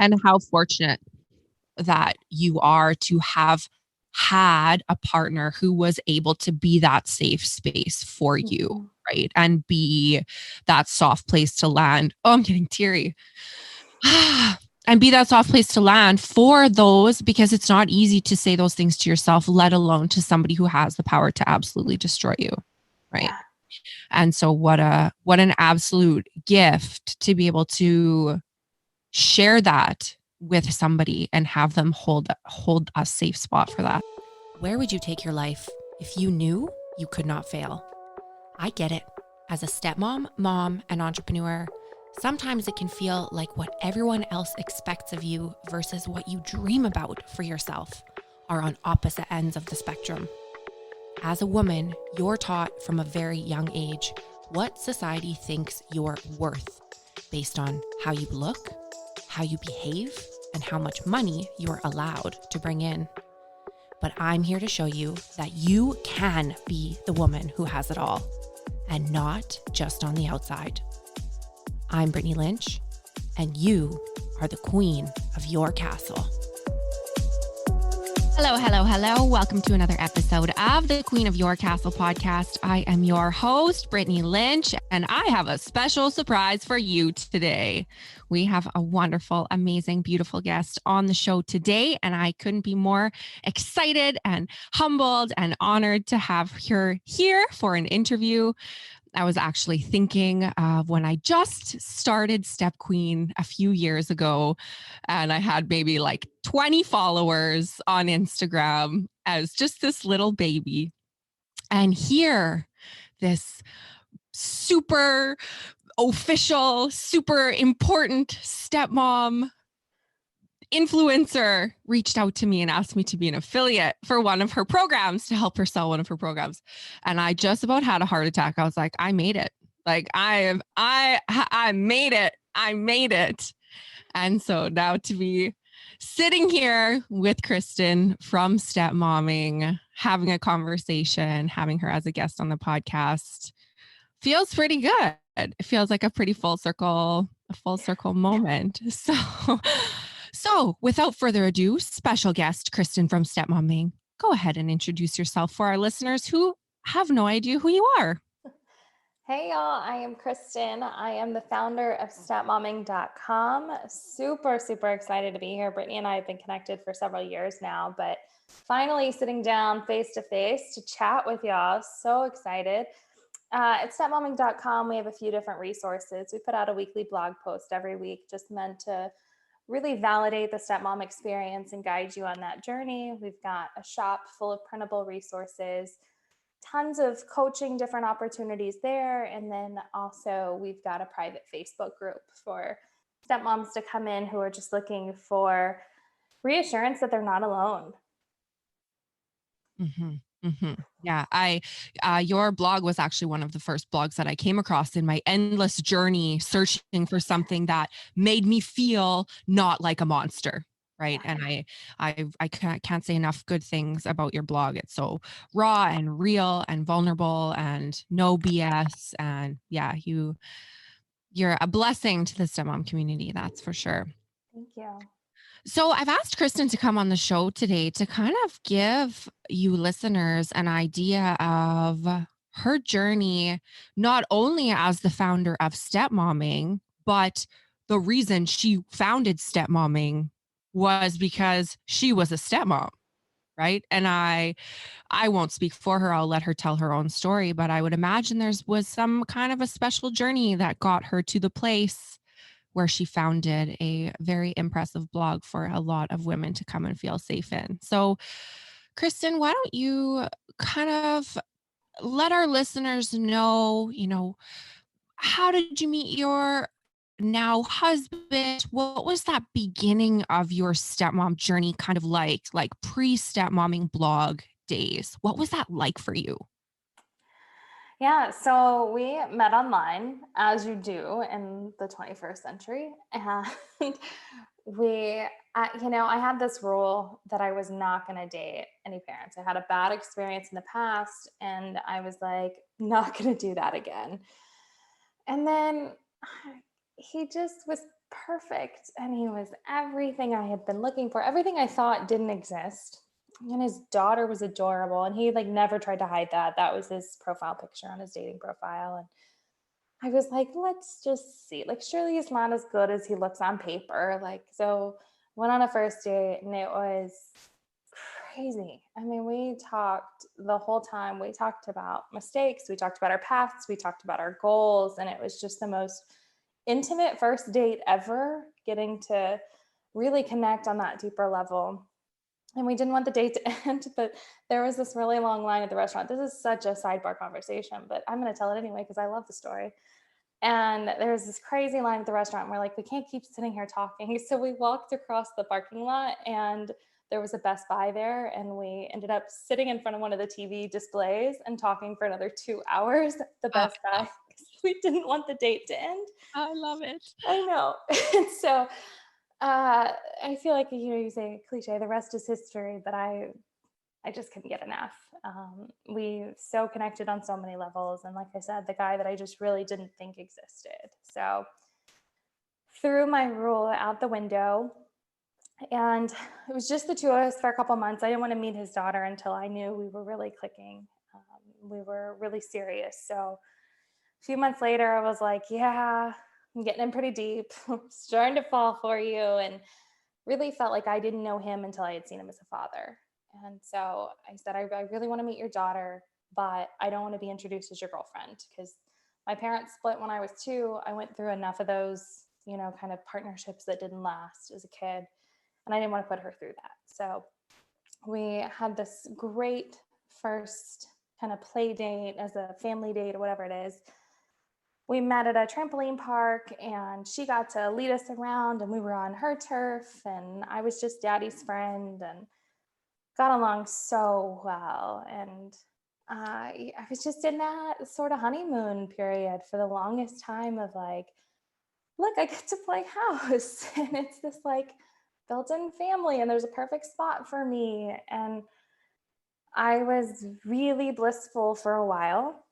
and how fortunate that you are to have had a partner who was able to be that safe space for you, right? And be that soft place to land. Oh, I'm getting teary. And be that soft place to land for those, because it's not easy to say those things to yourself, let alone to somebody who has the power to absolutely destroy you, right? Yeah. And so what an absolute gift to be able to share that with somebody and have them hold a safe spot for that. Where would you take your life if you knew you could not fail? I get it. As a stepmom, mom, and entrepreneur, sometimes it can feel like what everyone else expects of you versus what you dream about for yourself are on opposite ends of the spectrum. As a woman, you're taught from a very young age what society thinks you're worth based on how you look, how you behave, and how much money you're allowed to bring in. But I'm here to show you that you can be the woman who has it all, and not just on the outside. I'm Brittany Lynch, and you are the queen of your castle. Hello, hello, hello. Welcome to another episode of the Queen of Your Castle podcast. I am your host, Brittany Lynch, and I have a special surprise for you today. We have a wonderful, amazing, beautiful guest on the show today, and I couldn't be more excited and humbled and honored to have her here for an interview. I was actually thinking of when I just started Step Queen a few years ago, and I had maybe like 20 followers on Instagram as just this little baby. And here, this super official, super important stepmom influencer reached out to me and asked me to be an affiliate for one of her programs, to help her sell one of her programs. And I just about had a heart attack. I was like, I made it. Like I made it. I made it. And so now to be sitting here with Kristen from Stepmomming, having a conversation, having her as a guest on the podcast feels pretty good. It feels like a pretty full circle moment. So without further ado, special guest Kristen from Stepmomming, go ahead and introduce yourself for our listeners who have no idea who you are. Hey y'all, I am Kristen. I am the founder of Stepmomming.com. Super excited to be here. Brittany and I have been connected for several years now, but finally sitting down face to face to chat with y'all. So excited. At Stepmomming.com, we have a few different resources. We put out a weekly blog post every week, just meant to really validate the stepmom experience and guide you on that journey. We've got a shop full of printable resources, tons of coaching, different opportunities there. And then also we've got a private Facebook group for stepmoms to come in who are just looking for reassurance that they're not alone. Mm-hmm. Mm-hmm. Yeah, your blog was actually one of the first blogs that I came across in my endless journey searching for something that made me feel not like a monster, right? And I can't say enough good things about your blog. It's so raw and real and vulnerable and no BS. And yeah, you're a blessing to the stepmom community, that's for sure. Thank you. So I've asked Kristen to come on the show today to kind of give you listeners an idea of her journey, not only as the founder of Stepmomming, but the reason she founded Stepmomming was because she was a stepmom, right? And I won't speak for her. I'll let her tell her own story, but I would imagine was some kind of a special journey that got her to the place where she founded a very impressive blog for a lot of women to come and feel safe in. So, Kristen, why don't you kind of let our listeners know, how did you meet your now husband? What was that beginning of your stepmom journey kind of like pre-stepmomming blog days? What was that like for you? Yeah, so we met online, as you do in the 21st century. And I had this rule that I was not going to date any parents. I had a bad experience in the past, and I was like, not going to do that again. And then he just was perfect. And he was everything I had been looking for, everything I thought didn't exist. And his daughter was adorable. And he like never tried to hide that. That was his profile picture on his dating profile. And I was like, let's just see. Like, surely he's not as good as he looks on paper. Like, so went on a first date and it was crazy. I mean, we talked the whole time. We talked about mistakes. We talked about our paths. We talked about our goals. And it was just the most intimate first date ever, getting to really connect on that deeper level. And we didn't want the date to end, but there was this really long line at the restaurant. This is such a sidebar conversation, but I'm going to tell it anyway because I love the story. And there was this crazy line at the restaurant. And we're like, we can't keep sitting here talking. So we walked across the parking lot and there was a Best Buy there. And we ended up sitting in front of one of the TV displays and talking for another 2 hours at the Uh, Best Buy. We didn't want the date to end. I love it. I know. And so I feel like, you say cliche, the rest is history, but I just couldn't get enough. We so connected on so many levels. And like I said, the guy that I just really didn't think existed. So threw my rule out the window. And it was just the two of us for a couple months. I didn't want to meet his daughter until I knew we were really clicking. We were really serious. So a few months later, I was like, yeah, I'm getting in pretty deep, starting to fall for you. And really felt like I didn't know him until I had seen him as a father. And so I said, I really want to meet your daughter, but I don't want to be introduced as your girlfriend because my parents split when I was 2. I went through enough of those, kind of partnerships that didn't last as a kid. And I didn't want to put her through that. So we had this great first kind of play date as a family date or whatever it is. We met at a trampoline park and she got to lead us around and we were on her turf and I was just daddy's friend and got along so well. And I was just in that sort of honeymoon period for the longest time of like, look, I get to play house and it's this like built-in family and there's a perfect spot for me. And I was really blissful for a while.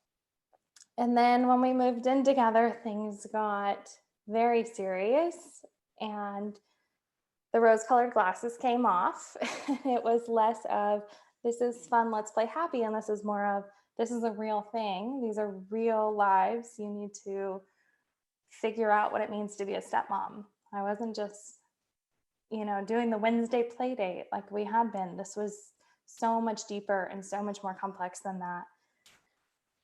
And then when we moved in together, things got very serious and the rose-colored glasses came off. It was less of, this is fun, let's play happy. And this is more of, this is a real thing. These are real lives. You need to figure out what it means to be a stepmom. I wasn't just, doing the Wednesday play date like we had been. This was so much deeper and so much more complex than that.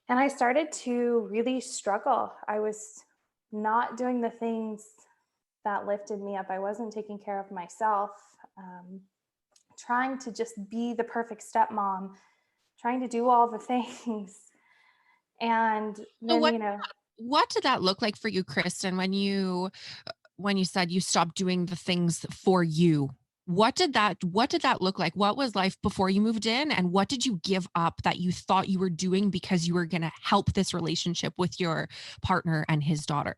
And I started to really struggle. I was not doing the things that lifted me up. I wasn't taking care of myself, trying to just be the perfect stepmom, trying to do all the things. And So then, what did that look like for you, Kristen, when you said you stopped doing the things for you? What did that look like? What was life before you moved in? And what did you give up that you thought you were doing because you were going to help this relationship with your partner and his daughter?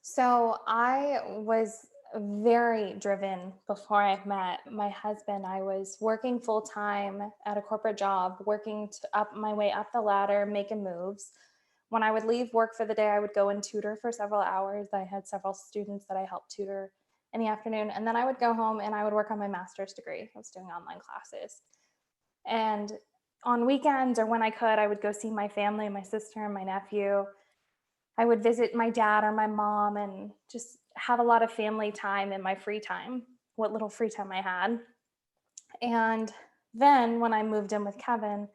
so I was very driven before I met my husband. I was working full time at a corporate job, working up my way up the ladder, making moves. When I would leave work for the day, I would go and tutor for several hours. I had several students that I helped tutor in the afternoon. And then I would go home and I would work on my master's degree. I was doing online classes. And on weekends or when I could, I would go see my family, my sister and my nephew. I would visit my dad or my mom and just have a lot of family time in my free time, what little free time I had. And then when I moved in with Kevin,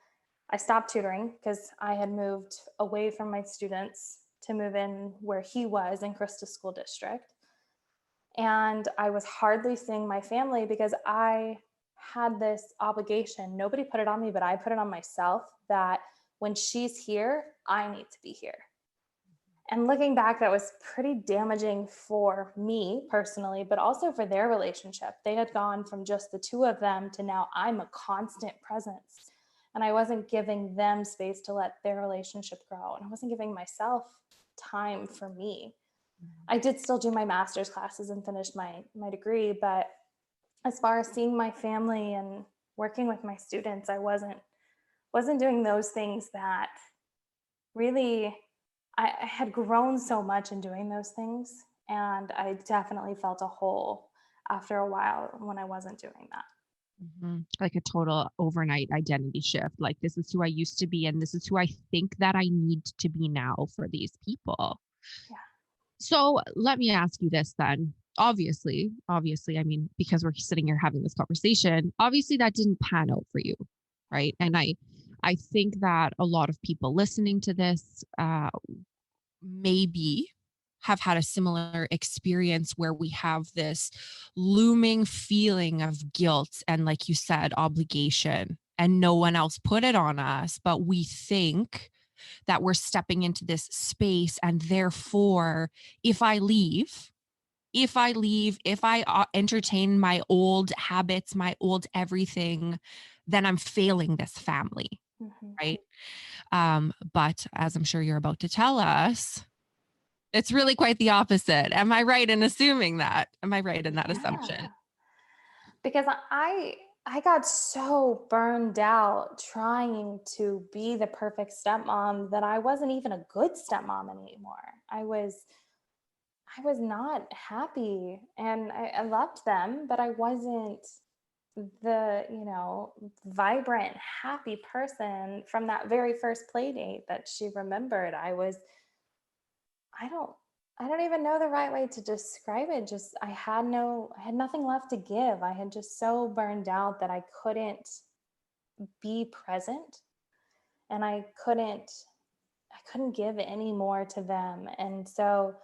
I stopped tutoring because I had moved away from my students to move in where he was in Krista's school district. And I was hardly seeing my family because I had this obligation. Nobody put it on me, but I put it on myself that when she's here, I need to be here. And looking back, that was pretty damaging for me personally, but also for their relationship. They had gone from just the two of them to now I'm a constant presence. And I wasn't giving them space to let their relationship grow. And I wasn't giving myself time for me. I did still do my master's classes and finished my degree, but as far as seeing my family and working with my students, I wasn't doing those things that really I had grown so much in doing those things. And I definitely felt a hole after a while when I wasn't doing that. Like a total overnight identity shift. Like, this is who I used to be, and this is who I think that I need to be now for these people. Yeah. So let me ask you this then. Obviously, I mean, because we're sitting here having this conversation, obviously that didn't pan out for you, right? And I think that a lot of people listening to this maybe have had a similar experience where we have this looming feeling of guilt and, like you said, obligation, and no one else put it on us, but we think that we're stepping into this space, and therefore if I leave, if I entertain my old habits, my old everything, then I'm failing this family, Mm-hmm. right? But as I'm sure you're about to tell us, it's really quite the opposite. Am I right in assuming that? Am I right in that assumption? Yeah. Because I got so burned out trying to be the perfect stepmom that I wasn't even a good stepmom anymore. I was not happy, and I loved them, but I wasn't the, vibrant, happy person from that very first play date that she remembered. I don't I don't even know the right way to describe it. Just I had nothing left to give. I had just so burned out that I couldn't be present, and I couldn't give any more to them. And so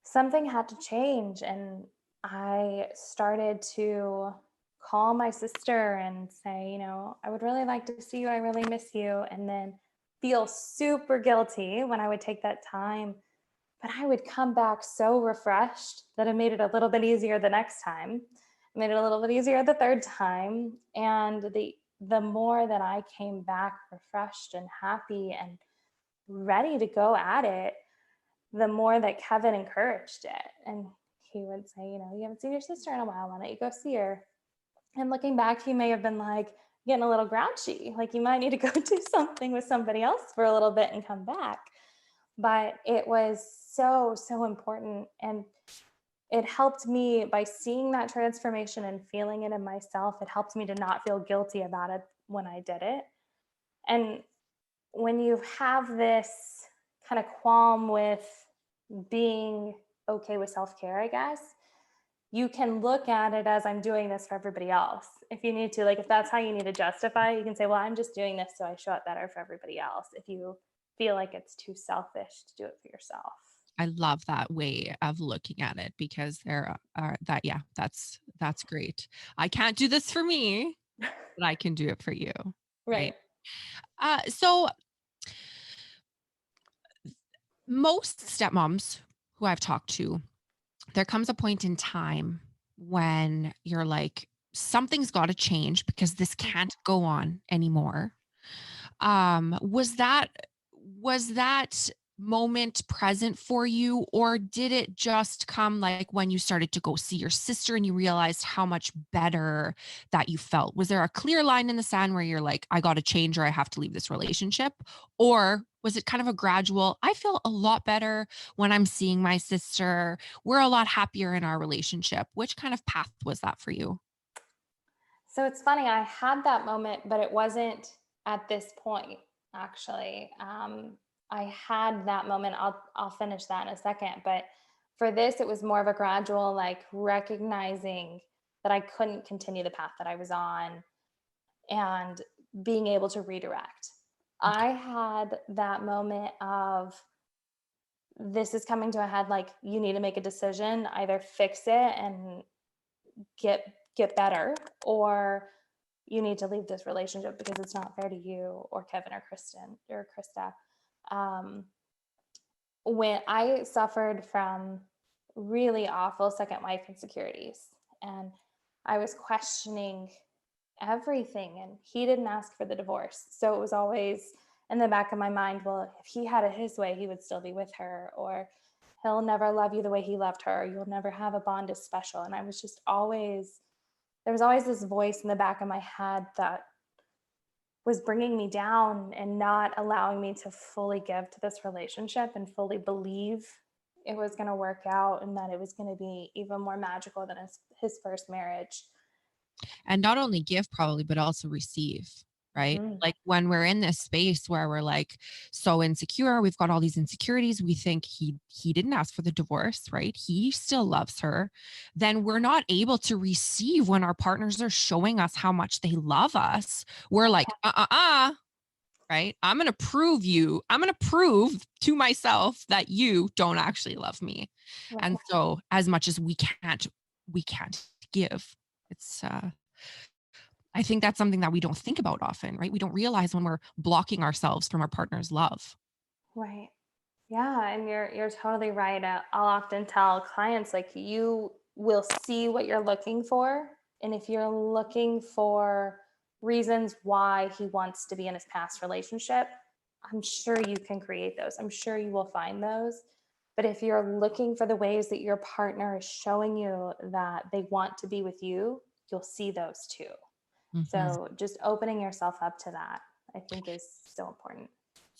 something had to change, and I started to call my sister and say, I would really like to see you. I really miss you. And then feel super guilty when I would take that time. But I would come back so refreshed that it made it a little bit easier the next time. It made it a little bit easier the third time. And the more that I came back refreshed and happy and ready to go at it, the more that Kevin encouraged it. And he would say, you haven't seen your sister in a while. Why don't you go see her? And looking back, he may have been like getting a little grouchy, like you might need to go do something with somebody else for a little bit and come back. But it was so, so important. And it helped me by seeing that transformation and feeling it in myself. It helped me to not feel guilty about it when I did it. And when you have this kind of qualm with being okay with self-care, I guess, you can look at it as I'm doing this for everybody else. If you need to, like, if that's how you need to justify it, you can say, well, I'm just doing this so I show up better for everybody else. If you feel like it's too selfish to do it for yourself. I love that way of looking at it, because there are that, yeah, that's great. I can't do this for me, but I can do it for you. Right. Right. So most stepmoms who I've talked to, there comes a point in time when you're like, something's got to change because this can't go on anymore. Was that moment present for you, or did it just come like when you started to go see your sister and you realized how much better that you felt? Was there a clear line in the sand where you're like, I got to change or I have to leave this relationship? Or was it kind of a gradual, I feel a lot better when I'm seeing my sister, we're a lot happier in our relationship? Which kind of path was that for you? So it's funny, I had that moment, but it wasn't at this point, actually. I had that moment. I'll finish that in a second. But for this, it was more of a gradual, like recognizing that I couldn't continue the path that I was on and being able to redirect. I had that moment of, this is coming to a head, like you need to make a decision, either fix it and get better, or you need to leave this relationship because it's not fair to you or Kevin or Kristen or Krista. Um, when I suffered from really awful second wife insecurities, and I was questioning everything, and he didn't ask for the divorce. So it was always in the back of my mind, well, if he had it his way, he would still be with her, or he'll never love you the way he loved her, or you'll never have a bond as special. And I was just always, there was always this voice in the back of my head that was bringing me down and not allowing me to fully give to this relationship and fully believe it was going to work out and that it was going to be even more magical than his first marriage. And not only give probably, but also receive, right? Mhm. Like when we're in this space where we're like so insecure, we've got all these insecurities, we think he didn't ask for the divorce, right? He still loves her. Then we're not able to receive when our partners are showing us how much they love us. We're like, right? I'm going to prove to myself that you don't actually love me. Right. And so as much as we can't give. It's I think that's something that we don't think about often, right? We don't realize when we're blocking ourselves from our partner's love. Right. Yeah, and you're totally right. I'll often tell clients like you will see what you're looking for, and if you're looking for reasons why he wants to be in his past relationship, I'm sure you can create those. I'm sure you will find those. But if you're looking for the ways that your partner is showing you that they want to be with you, you'll see those too. Mhm. So just opening yourself up to that, I think, is so important.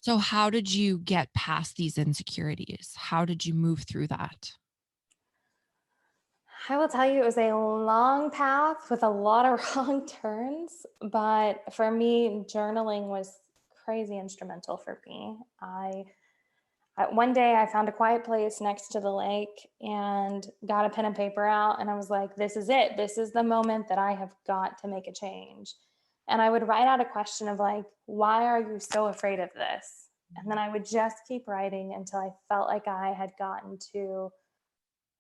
So how did you get past these insecurities? How did you move through that? I will tell you, it was a long path with a lot of wrong turns. But for me, journaling was crazy instrumental for me. One day I found a quiet place next to the lake and got a pen and paper out. And I was like, this is it. This is the moment that I have got to make a change. And I would write out a question of like, why are you so afraid of this? And then I would just keep writing until I felt like I had gotten to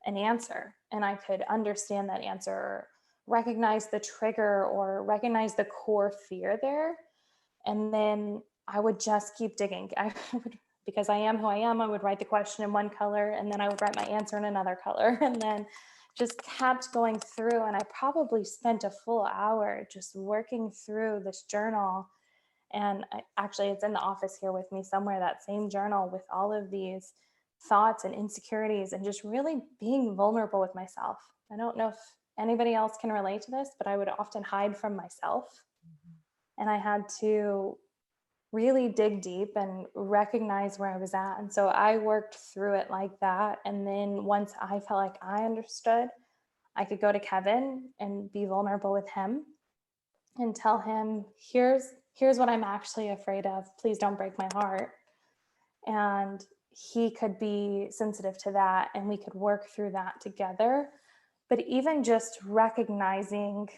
an answer and I could understand that answer, or recognize the trigger, or recognize the core fear there. And then I would just keep digging. I would, because I am who I am, I would write the question in one color and then I would write my answer in another color and then just kept going through. And I probably spent a full hour just working through this journal. And actually, it's in the office here with me somewhere, that same journal with all of these thoughts and insecurities, and just really being vulnerable with myself. I don't know if anybody else can relate to this, but I would often hide from myself. And I had to really dig deep and recognize where I was at. And so I worked through it like that. And then once I felt like I understood, I could go to Kevin and be vulnerable with him and tell him, here's what I'm actually afraid of. Please don't break my heart. And he could be sensitive to that and we could work through that together. But even just recognizing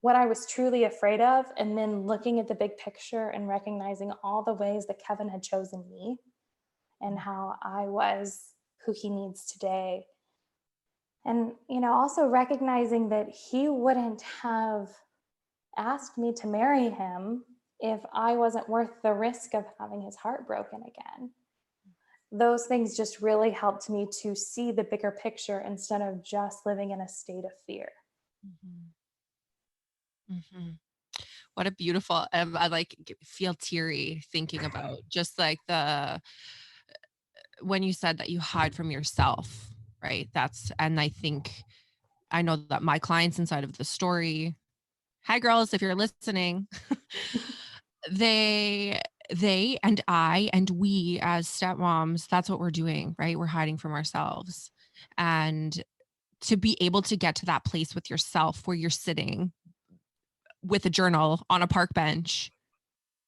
what I was truly afraid of, and then looking at the big picture and recognizing all the ways that Kevin had chosen me and how I was who he needs today. And, also recognizing that he wouldn't have asked me to marry him if I wasn't worth the risk of having his heart broken again. Those things just really helped me to see the bigger picture instead of just living in a state of fear. Mhm. Mhm. What a beautiful, I like feel teary thinking about just like the when you said that you hide from yourself, right? And I think I know that my clients inside of the story, hi girls, if you're listening, they and I and we as stepmoms, that's what we're doing, right? We're hiding from ourselves. And to be able to get to that place with yourself where you're sitting with a journal on a park bench,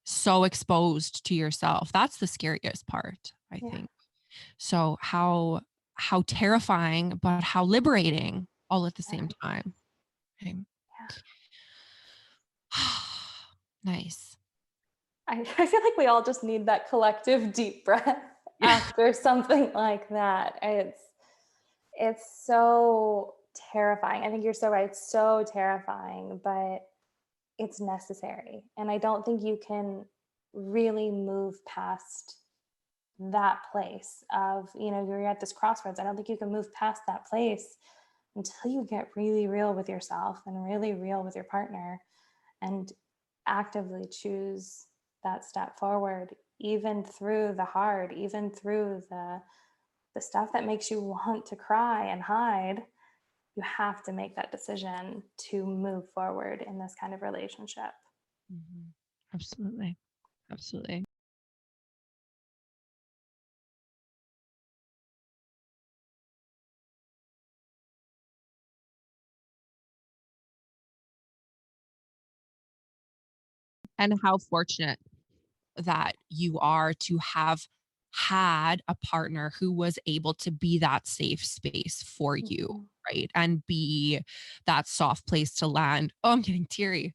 so exposed to yourself, that's the scariest part, I Yeah. think. So how terrifying, but how liberating all at the Yeah. same time. Okay. Nice. I feel like we all just need that collective deep breath Yeah. after something like that. It's so terrifying. I think you're so right. It's so terrifying, but it's necessary. And I don't think you can really move past that place of, you're at this crossroads. I don't think you can move past that place until you get really real with yourself and really real with your partner and actively choose that step forward, even through the hard, even through the stuff that makes you want to cry and hide. You have to make that decision to move forward in this kind of relationship. Mhm. Absolutely. Absolutely. and how fortunate that you are to have had a partner who was able to be that safe space for you, Mhm. right? And be that soft place to land. Oh, I'm getting teary.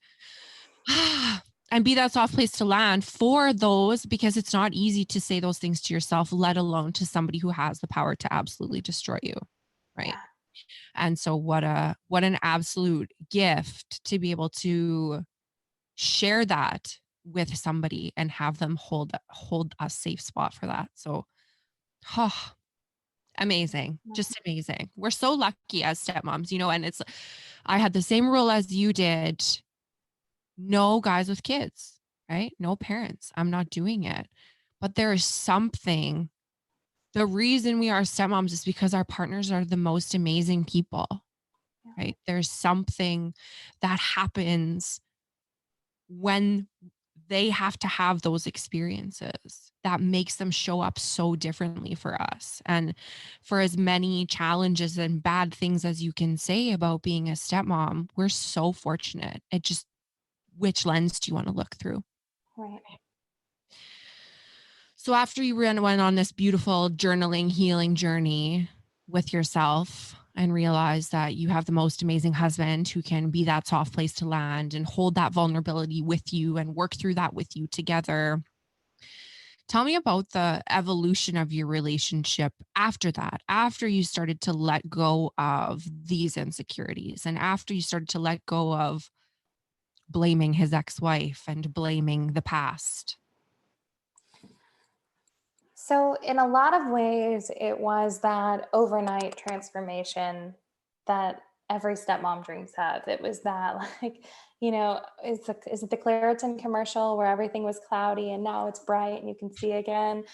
And be that soft place to land for those, because it's not easy to say those things to yourself, let alone to somebody who has the power to absolutely destroy you, right? Yeah. And so what an absolute gift to be able to share that with somebody and have them hold a safe spot for that. So, oh, amazing. Yeah. Just amazing. We're so lucky as stepmoms, and I had the same rule as you did. No guys with kids, right? No parents. I'm not doing it. But there is something. The reason we are stepmoms is because our partners are the most amazing people, Yeah. right? There's something that happens when they have to have those experiences that makes them show up so differently for us. And for as many challenges and bad things as you can say about being a stepmom, we're so fortunate. It just, which lens do you want to look through? Right. So after you went on this beautiful journaling, healing journey with yourself and realize that you have the most amazing husband who can be that soft place to land and hold that vulnerability with you and work through that with you together. Tell me about the evolution of your relationship after that, after you started to let go of these insecurities and after you started to let go of blaming his ex-wife and blaming the past. So, in a lot of ways, it was that overnight transformation that every stepmom dreams of. It was that, like, is it the Claritin commercial where everything was cloudy and now it's bright and you can see again?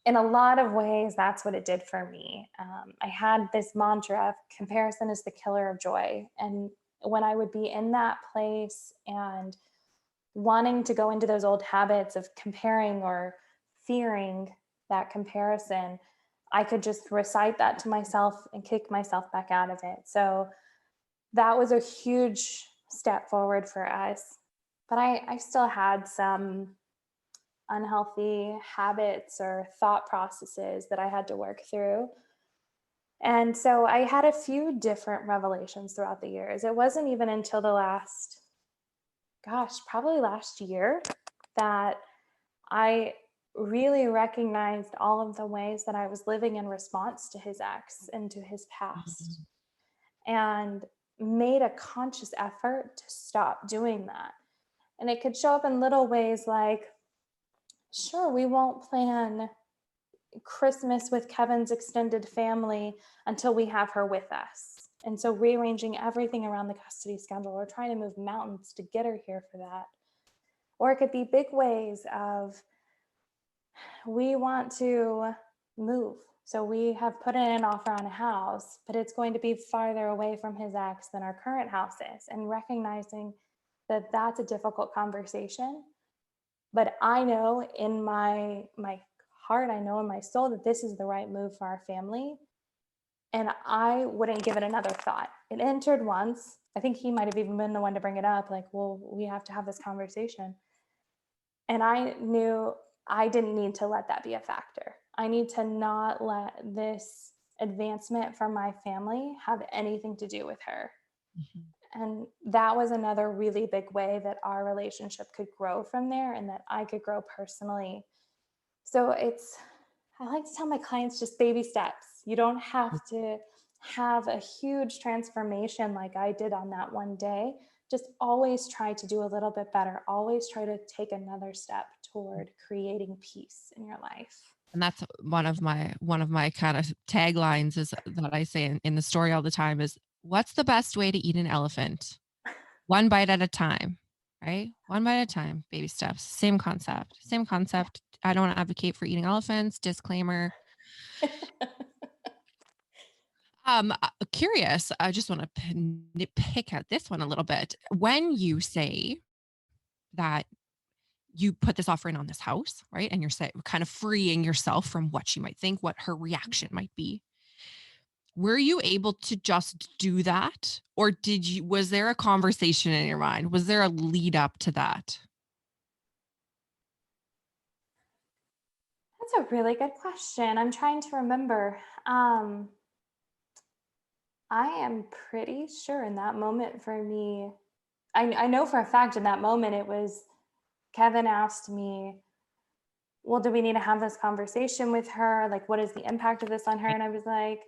In a lot of ways, that's what it did for me. I had this mantra of comparison is the killer of joy. And when I would be in that place and wanting to go into those old habits of comparing or fearing that comparison, I could just recite that to myself and kick myself back out of it. So that was a huge step forward for us. But I still had some unhealthy habits or thought processes that I had to work through. And so I had a few different revelations throughout the years. It wasn't even until the last, probably last year that I really recognized all of the ways that I was living in response to his ex and to his past, Mhm. and made a conscious effort to stop doing that. And it could show up in little ways like, sure, we won't plan Christmas with Kevin's extended family until we have her with us. And so rearranging everything around the custody schedule or trying to move mountains to get her here for that. Or it could be big ways of we want to move. So we have put in an offer on a house, but it's going to be farther away from his ex than our current house is. And recognizing that that's a difficult conversation. But I know in my heart, I know in my soul that this is the right move for our family. And I wouldn't give it another thought. It entered once. I think he might have even been the one to bring it up, like, well, we have to have this conversation. And I knew I didn't need to let that be a factor. I need to not let this advancement for my family have anything to do with her. Mhm. And that was another really big way that our relationship could grow from there and that I could grow personally. So I like to tell my clients just baby steps. You don't have to have a huge transformation like I did on that one day. Just always try to do a little bit better. Always try to take another step toward creating peace in your life. And that's one of my kind of taglines is that I say in the story all the time is, what's the best way to eat an elephant? One bite at a time, right? One bite at a time, baby steps. Same concept. Same Yeah. concept. I don't advocate for eating elephants. Disclaimer. Curious. I just want to pick at this one a little bit. When you say that you put this offer in on this house, right? And you're kind of freeing yourself from what she might think, what her reaction might be. Were you able to just do that? Or was there a conversation in your mind? Was there a lead up to that? That's a really good question. I'm trying to remember. I am pretty sure in that moment for me, I know for a fact in that moment it was Kevin asked me, well, do we need to have this conversation with her? Like, what is the impact of this on her? And I was like,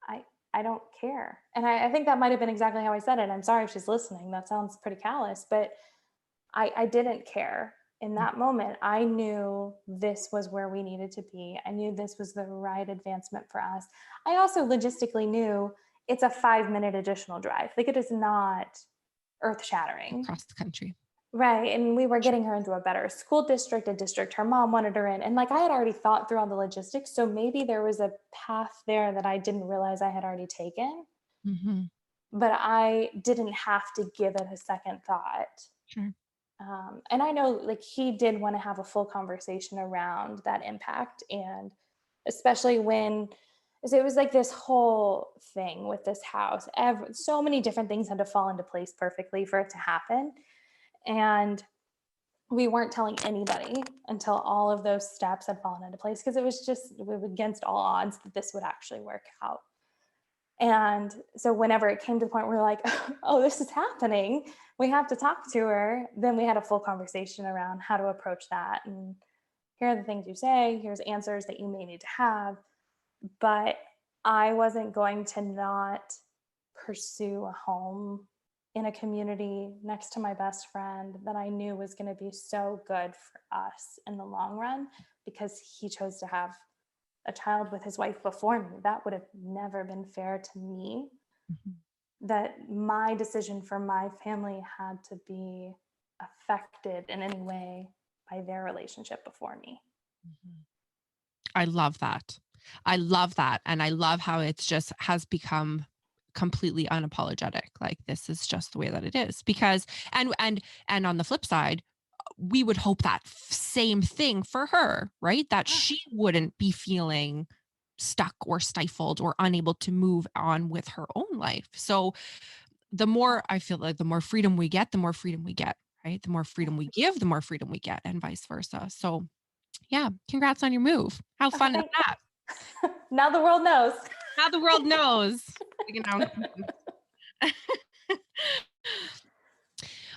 I I don't care. And I think that might have been exactly how I said it. I'm sorry if she's listening. That sounds pretty callous, but I didn't care in that moment. I knew this was where we needed to be. I knew this was the right advancement for us. I also logistically knew it's a 5-minute additional drive. Like it is not earth shattering. Across the country. Right. And we were getting her into a better school district, a district her mom wanted her in. And like I had already thought through all the logistics. So maybe there was a path there that I didn't realize I had already taken, Mm-hmm. but I didn't have to give it a second thought. Sure. And I know like he did want to have a full conversation around that impact. And especially when it was like this whole thing with this house, so many different things had to fall into place perfectly for it to happen. And we weren't telling anybody until all of those steps had fallen into place because it was against all odds that this would actually work out. And so whenever it came to the point where we're like, oh, this is happening, we have to talk to her, then we had a full conversation around how to approach that. And here are the things you say, here's answers that you may need to have. But I wasn't going to not pursue a home in a community next to my best friend that I knew was going to be so good for us in the long run because he chose to have a child with his wife before me. That would have never been fair to me. Mm-hmm. That my decision for my family had to be affected in any way by their relationship before me. Mm-hmm. I love that. I love that. And I love how it's just has become completely unapologetic. Like this is just the way that it is because, and on the flip side, we would hope that same thing for her, right? That she wouldn't be feeling stuck or stifled or unable to move on with her own life. So the more I feel like the more freedom we get, the more freedom we get, right? The more freedom we give, the more freedom we get and vice versa. So yeah, congrats on your move. How fun is that? Now the world knows. Now the world knows.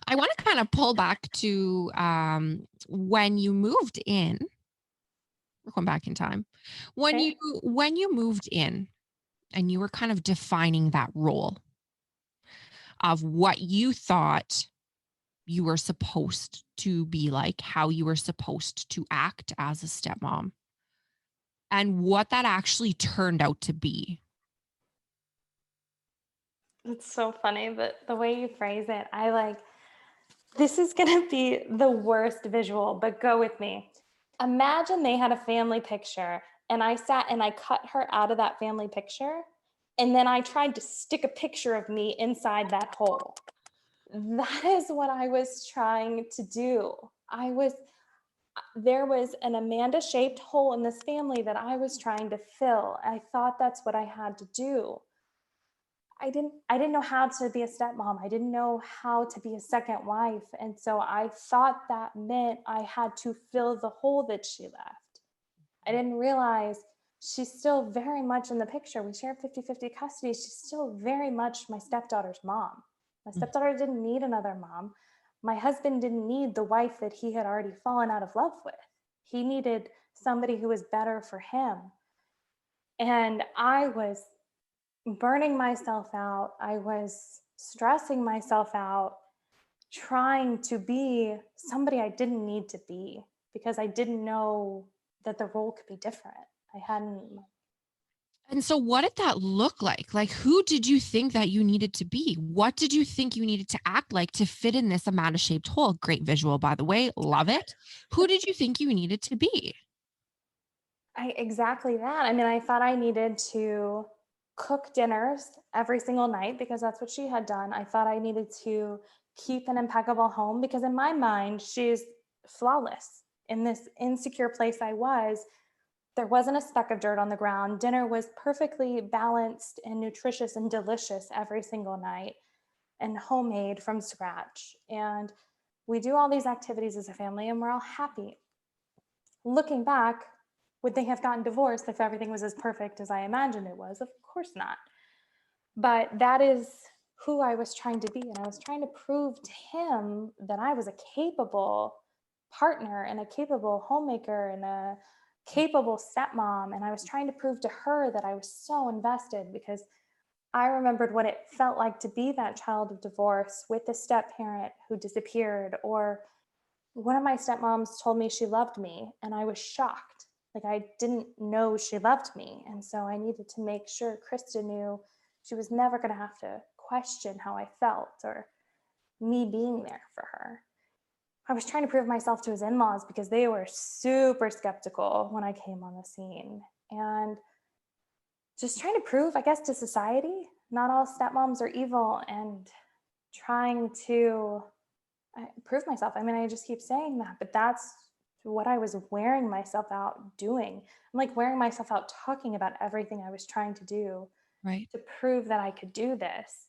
I want to kind of pull back to when you moved in. We're going back in time. When you moved in and you were kind of defining that role of what you thought you were supposed to be like, how you were supposed to act as a stepmom, and what that actually turned out to be. It's so funny, but the way you phrase it, I like, this is going to be the worst visual, but go with me. Imagine they had a family picture and I sat and I cut her out of that family picture. And then I tried to stick a picture of me inside that hole. That is what I was trying to do. There was an Amanda shaped hole in this family that I was trying to fill. I thought that's what I had to do. I didn't know how to be a stepmom. I didn't know how to be a second wife. And so I thought that meant I had to fill the hole that she left. I didn't realize she's still very much in the picture. We share 50-50 custody. She's still very much my stepdaughter's mom. My stepdaughter didn't need another mom. My husband didn't need the wife that he had already fallen out of love with. He needed somebody who was better for him. And I was burning myself out. I was stressing myself out, trying to be somebody I didn't need to be because I didn't know that the role could be different. I hadn't. And so what did that look like? Like, who did you think that you needed to be? What did you think you needed to act like to fit in this Amanda shaped hole? Great visual, by the way. Love it. Who did you think you needed to be? Exactly that. I mean, I thought I needed to cook dinners every single night because that's what she had done. I thought I needed to keep an impeccable home because in my mind, she's flawless. In this insecure place I was, there wasn't a speck of dirt on the ground. Dinner was perfectly balanced and nutritious and delicious every single night and homemade from scratch. And we do all these activities as a family and we're all happy. looking back, would they have gotten divorced if everything was as perfect as I imagined it was? Of course not. But that is who I was trying to be. And I was trying to prove to him that I was a capable partner and a capable homemaker and a capable stepmom. And I was trying to prove to her that I was so invested because I remembered what it felt like to be that child of divorce with a step parent who disappeared, or one of my stepmoms told me she loved me, and I was shocked. Like, I didn't know she loved me. And so I needed to make sure Kristen knew she was never going to have to question how I felt or me being there for her. I was trying to prove myself to his in laws because they were super skeptical when I came on the scene. And just trying to prove, I guess, to society, not all stepmoms are evil, and trying to prove myself. I mean, I just keep saying that, but that's what I was wearing myself out doing. I'm like wearing myself out talking about everything I was trying to do Right. to prove that I could do this,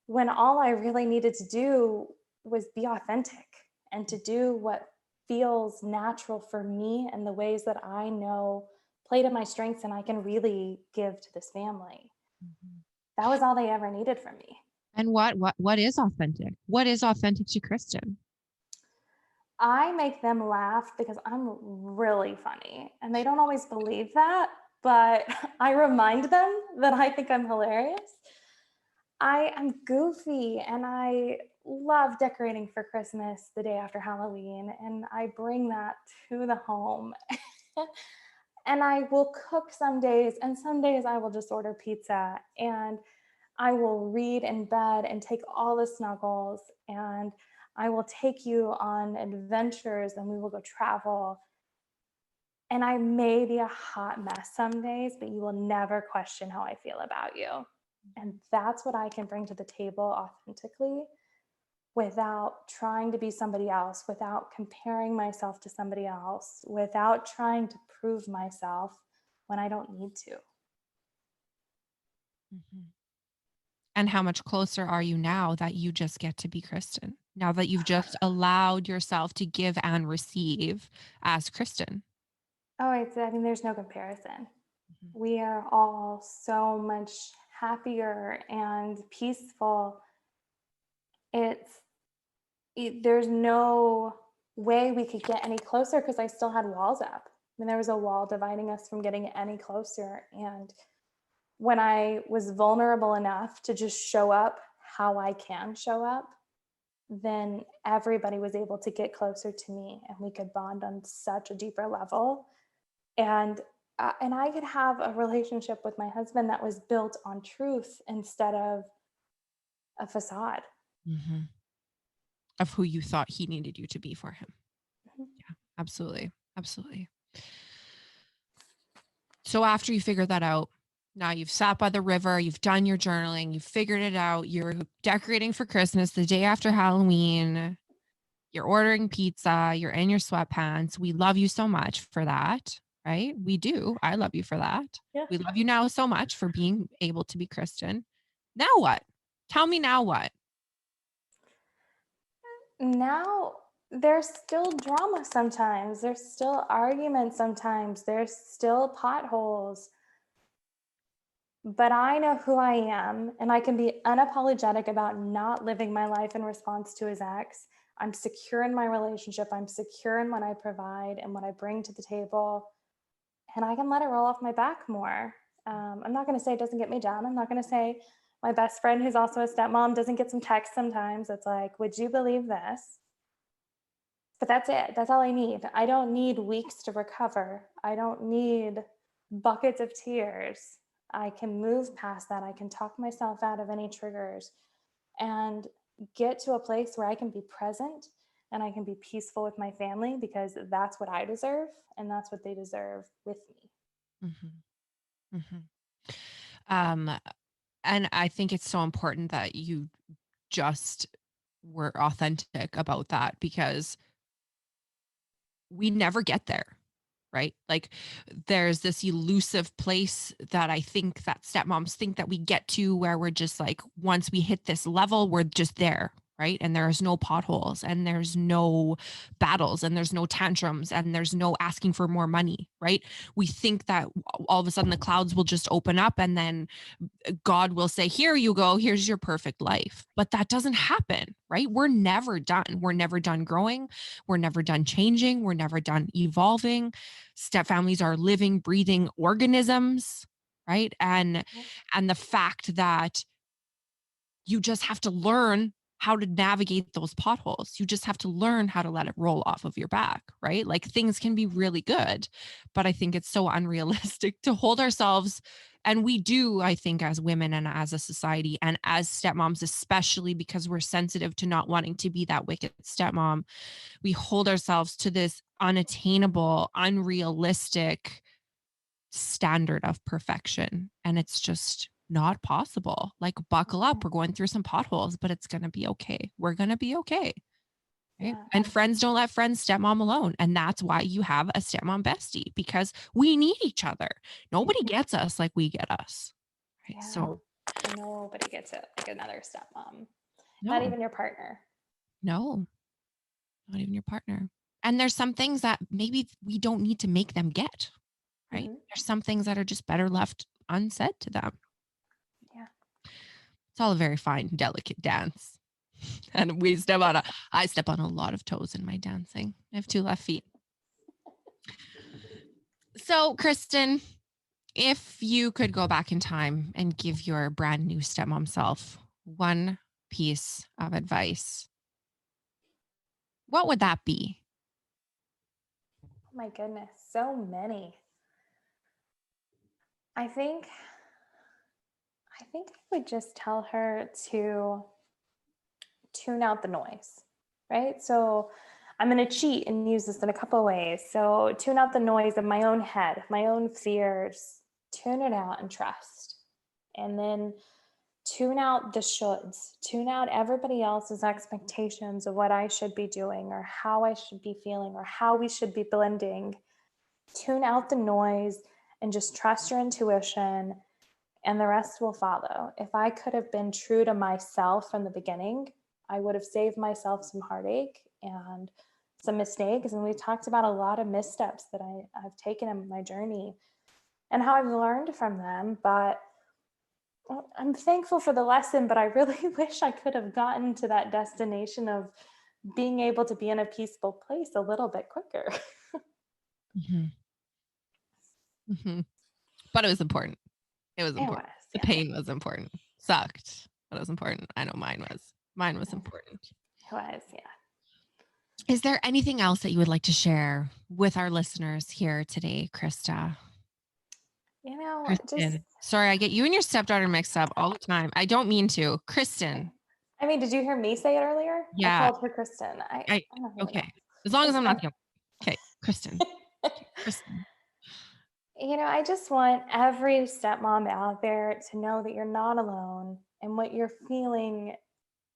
when all I really needed to do was be authentic and to do what feels natural for me and the ways that I know play to my strengths and I can really give to this family. Mhm. That was all they ever needed from me. And what is authentic? What is authentic to Kristen? I make them laugh because I'm really funny, and they don't always believe that, but I remind them that I think I'm hilarious. I am goofy and I love decorating for Christmas the day after Halloween, and I bring that to the home. And I will cook some days, and some days I will just order pizza, and I will read in bed and take all the snuggles, and I will take you on adventures, and we will go travel. And I may be a hot mess some days, but you will never question how I feel about you. And that's what I can bring to the table authentically without trying to be somebody else, without comparing myself to somebody else, without trying to prove myself when I don't need to. Mhm. And how much closer are you now that you just get to be Kristen? Now that you've just allowed yourself to give and receive as Kristen? I mean, there's no comparison. Mhm. We are all so much happier and peaceful. It's there's no way we could get any closer because I still had walls up. I mean, there was a wall dividing us from getting any closer. And when I was vulnerable enough to just show up how I can show up, then everybody was able to get closer to me and we could bond on such a deeper level. And and I could have a relationship with my husband that was built on truth instead of a facade. Mhm. Of who you thought he needed you to be for him. Mhm. Yeah, absolutely. Absolutely. So after you figured that out, now you've sat by the river, you've done your journaling, you've figured it out, you're decorating for Christmas the day after Halloween, you're ordering pizza, you're in your sweatpants. We love you so much for that, right? We do. I love you for that. Yeah. We love you now so much for being able to be Kristen. Now what? Tell me now what? Now there's still drama sometimes. There's still arguments sometimes. There's still potholes. But I know who I am, and I can be unapologetic about not living my life in response to his ex. I'm secure in my relationship. I'm secure in what I provide and what I bring to the table. And I can let it roll off my back more. I'm not going to say it doesn't get me down. I'm not going to say my best friend, who's also a stepmom, doesn't get some text sometimes. It's like, would you believe this? But that's it. That's all I need. I don't need weeks to recover. I don't need buckets of tears. I can move past that. I can talk myself out of any triggers and get to a place where I can be present and I can be peaceful with my family because that's what I deserve and that's what they deserve with me. Mhm, mhm. Um, and I think it's so important that you just were authentic about that because we never get there, right? Like there's this elusive place that I think that stepmoms think that we get to where we're just like, once we hit this level, we're just there. right? And there's no potholes and there's no battles and there's no tantrums and there's no asking for more money, right? We think that all of a sudden the clouds will just open up and then God will say, here you go, here's your perfect life. But that doesn't happen, right? We're never done. We're never done growing. We're never done changing. We're never done evolving. Step families are living, breathing organisms, right? And the fact that you just have to learn how to navigate those potholes. You just have to learn how to let it roll off of your back, right? Like things can be really good, but I think it's so unrealistic to hold ourselves. And we do, I think, as women and as a society and as stepmoms, especially because we're sensitive to not wanting to be that wicked stepmom, we hold ourselves to this unattainable, unrealistic standard of perfection. And it's just not possible. Like, buckle up. We're going through some potholes, but it's going to be okay. We're going to be okay. Right. Yeah. And friends don't let friends stepmom alone. And that's why you have a stepmom bestie, because we need each other. Nobody gets us like we get us. Right. Yeah. So Nobody gets it like another stepmom. Not no, even your partner. no, not even your partner. And there's some things that maybe we don't need to make them get. Right. Mhm. There's some things that are just better left unsaid to them. Yeah. It's all a very fine, delicate dance. And I step on a lot of toes in my dancing. I have 2 left feet. So, Kristen, if you could go back in time and give your brand new stepmom self one piece of advice, what would that be? Oh my goodness, so many. I think I would just tell her to tune out the noise, right? So I'm going to cheat and use this in a couple of ways. So tune out the noise of my own head, my own fears, tune it out and trust. And then tune out the shoulds, tune out everybody else's expectations of what I should be doing or how I should be feeling or how we should be blending. Tune out the noise and just trust your intuition, and the rest will follow. If I could have been true to myself from the beginning, I would have saved myself some heartache and some mistakes. And we talked about a lot of missteps that I've taken in my journey and how I've learned from them. But I'm thankful for the lesson, but I really wish I could have gotten to that destination of being able to be in a peaceful place a little bit quicker. Mm-hmm. Mm-hmm. But it was important. It was important. The pain was important. Sucked, but it was important. I know mine was. Mine was important. It was, yeah. Is there anything else that you would like to share with our listeners here today, Krista? Just, sorry, I get you and your stepdaughter mixed up all the time. I don't mean to. Kristen. I mean, did you hear me say it earlier? Yeah. I called her Kristen. Okay. As long as I'm not the only. Okay, Kristen. Kristen. I just want every stepmom out there to know that you're not alone, and what you're feeling,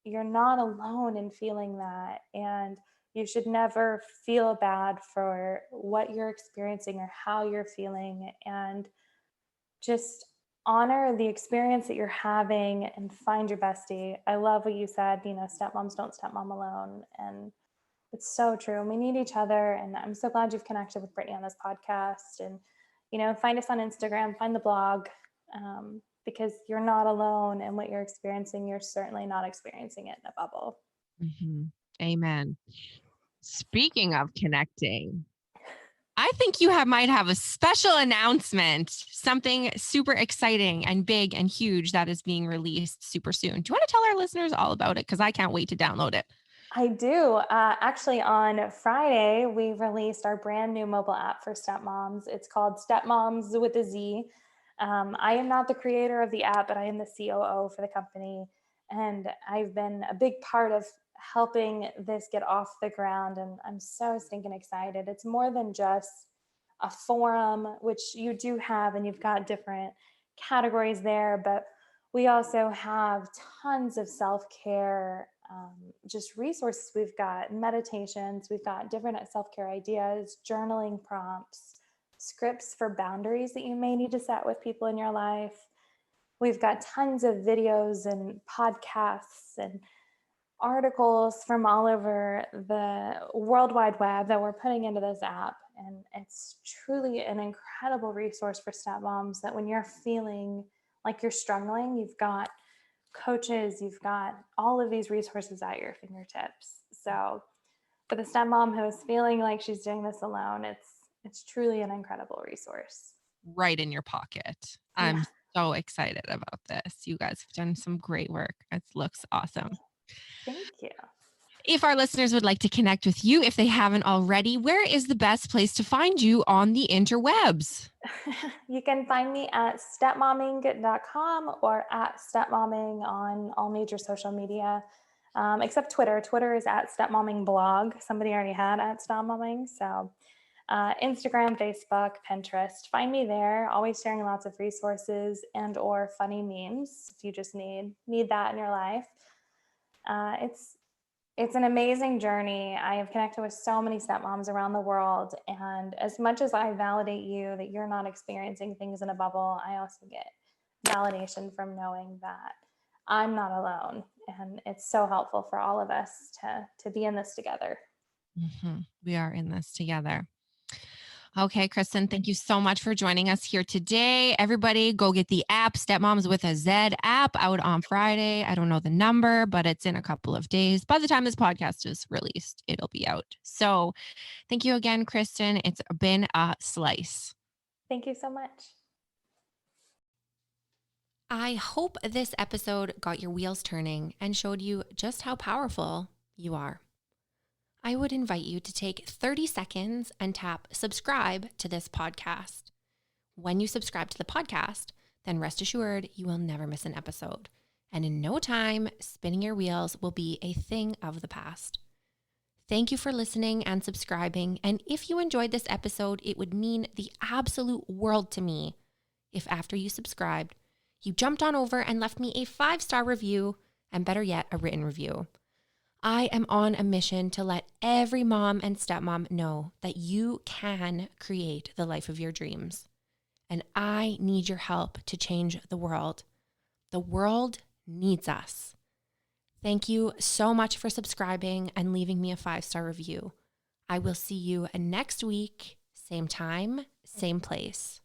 you're not alone in feeling that. And you should never feel bad for what you're experiencing or how you're feeling, and just honor the experience that you're having and find your bestie. I love what you said, stepmoms don't stepmom alone. And it's so true. We need each other. And I'm so glad you've connected with Brittany on this podcast. And, find us on Instagram, find the blog, because you're not alone in what you're experiencing. You're certainly not experiencing it in a bubble. Mm-hmm. Amen. Speaking of connecting, I think you might have a special announcement, something super exciting and big and huge that is being released super soon. Do you want to tell our listeners all about it? Because I can't wait to download it. I do. Actually, on Friday, we released our brand new mobile app for stepmoms. It's called Stepmomz with a Z. I am not the creator of the app, but I am the COO for the company. And I've been a big part of helping this get off the ground. And I'm so stinking excited. It's more than just a forum, which you do have, and you've got different categories there, but we also have tons of self-care, just resources. We've got meditations, we've got different self-care ideas, journaling prompts, scripts for boundaries that you may need to set with people in your life. We've got tons of videos and podcasts and articles from all over the World Wide Web that we're putting into this app. And it's truly an incredible resource for stepmoms that when you're feeling like you're struggling, you've got coaches, you've got all of these resources at your fingertips. So for the stepmom who is feeling like she's doing this alone, it's truly an incredible resource. Right in your pocket. I'm so excited about this. You guys have done some great work. It looks awesome. Thank you. If our listeners would like to connect with you, if they haven't already, where is the best place to find you on the interwebs? You can find me at stepmomming.com or at stepmomming on all major social media, except Twitter. Twitter is at stepmommingblog. Somebody already had at stepmomming. So Instagram, Facebook, Pinterest. Find me there. Always sharing lots of resources and or funny memes if you just need that in your life. It's an amazing journey. I have connected with so many stepmoms around the world. And as much as I validate you that you're not experiencing things in a bubble, I also get validation from knowing that I'm not alone. And it's so helpful for all of us to be in this together. Mm-hmm. We are in this together. Okay, Kristen, thank you so much for joining us here today. Everybody go get the app, Stepmomz with a Z app, out on Friday. I don't know the number, but it's in a couple of days. By the time this podcast is released, it'll be out. So thank you again, Kristen. It's been a slice. Thank you so much. I hope this episode got your wheels turning and showed you just how powerful you are. I would invite you to take 30 seconds and tap subscribe to this podcast. When you subscribe to the podcast, then rest assured you will never miss an episode. And in no time, spinning your wheels will be a thing of the past. Thank you for listening and subscribing. And if you enjoyed this episode, it would mean the absolute world to me if after you subscribed, you jumped on over and left me a 5-star review, and better yet, a written review. I am on a mission to let every mom and stepmom know that you can create the life of your dreams. And I need your help to change the world. The world needs us. Thank you so much for subscribing and leaving me a 5-star review. I will see you next week, same time, same place.